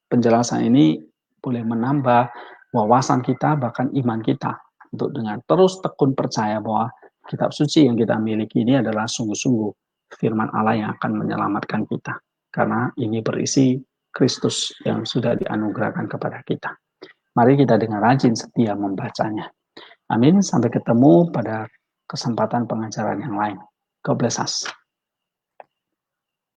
penjelasan ini boleh menambah wawasan kita bahkan iman kita untuk dengan terus tekun percaya bahwa kitab suci yang kita miliki ini adalah sungguh-sungguh firman Allah yang akan menyelamatkan kita. Karena ini berisi Kristus yang sudah dianugerahkan kepada kita. Mari kita dengan rajin setia membacanya. Amin. Sampai ketemu pada kesempatan pengajaran yang lain. God bless us.